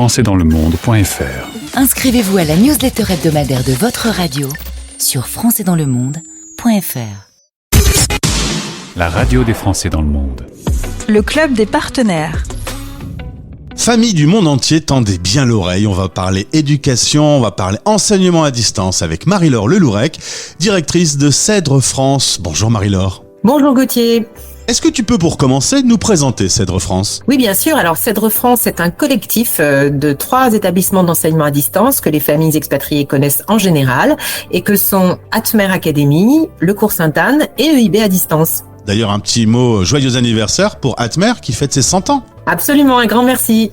françaisdanslemonde.fr. Inscrivez-vous à la newsletter hebdomadaire de votre radio sur françaisdanslemonde.fr. La radio des Français dans le monde. Le club des partenaires. Famille du monde entier, tendez bien l'oreille, on va parler éducation, on va parler enseignement à distance avec Marie-Laure Lelourec, directrice de Cèdre France. Bonjour Marie-Laure. Bonjour Gauthier. Est-ce que tu peux pour commencer nous présenter Cèdre France ? Oui, bien sûr. Alors Cèdre France est un collectif de 3 établissements d'enseignement à distance que les familles expatriées connaissent en général et que sont Atmer Academy, Le Cours Sainte-Anne et EIB à distance. D'ailleurs, un petit mot joyeux anniversaire pour Atmer qui fête ses 100 ans. Absolument, un grand merci.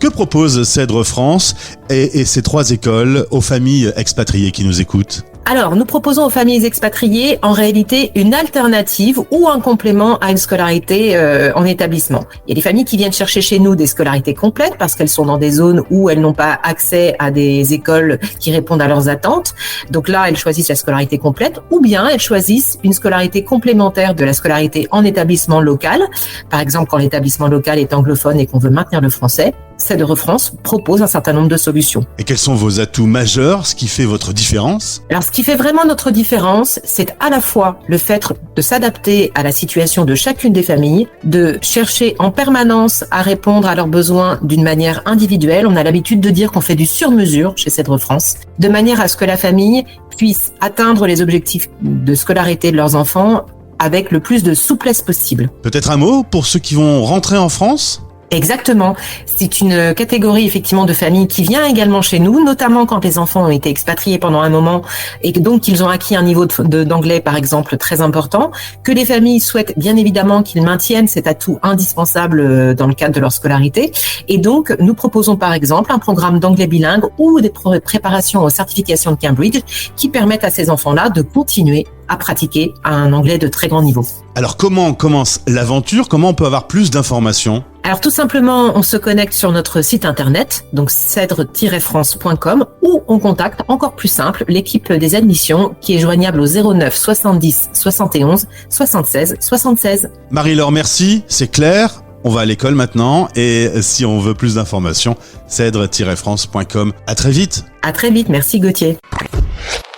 Que propose Cèdre France et ces 3 écoles aux familles expatriées qui nous écoutent ? Alors, nous proposons aux familles expatriées en réalité une alternative ou un complément à une scolarité en établissement. Il y a des familles qui viennent chercher chez nous des scolarités complètes parce qu'elles sont dans des zones où elles n'ont pas accès à des écoles qui répondent à leurs attentes. Donc là, elles choisissent la scolarité complète ou bien elles choisissent une scolarité complémentaire de la scolarité en établissement local. Par exemple, quand l'établissement local est anglophone et qu'on veut maintenir le français, Cèdre France propose un certain nombre de solutions. Et quels sont vos atouts majeurs, ce qui fait votre différence ? Alors, ce qui fait vraiment notre différence, c'est à la fois le fait de s'adapter à la situation de chacune des familles, de chercher en permanence à répondre à leurs besoins d'une manière individuelle. On a l'habitude de dire qu'on fait du sur-mesure chez Cèdre France, de manière à ce que la famille puisse atteindre les objectifs de scolarité de leurs enfants avec le plus de souplesse possible. Peut-être un mot pour ceux qui vont rentrer en France ? Exactement. C'est une catégorie effectivement de familles qui vient également chez nous, notamment quand les enfants ont été expatriés pendant un moment et donc qu'ils ont acquis un niveau d'anglais par exemple très important, que les familles souhaitent bien évidemment qu'ils maintiennent cet atout indispensable dans le cadre de leur scolarité. Et donc nous proposons par exemple un programme d'anglais bilingue ou des préparations aux certifications de Cambridge qui permettent à ces enfants-là de continuer à pratiquer un anglais de très grand niveau. Alors comment commence l'aventure ? Comment on peut avoir plus d'informations ? Alors tout simplement, on se connecte sur notre site internet, donc cèdre-france.com, ou on contacte, encore plus simple, l'équipe des admissions qui est joignable au 09 70 71 76 76. Marie-Laure, merci, c'est clair. On va à l'école maintenant et si on veut plus d'informations, cèdre-france.com. À très vite. À très vite, merci Gauthier.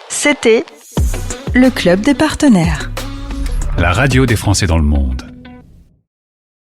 C'était le club des partenaires. La radio des Français dans le monde.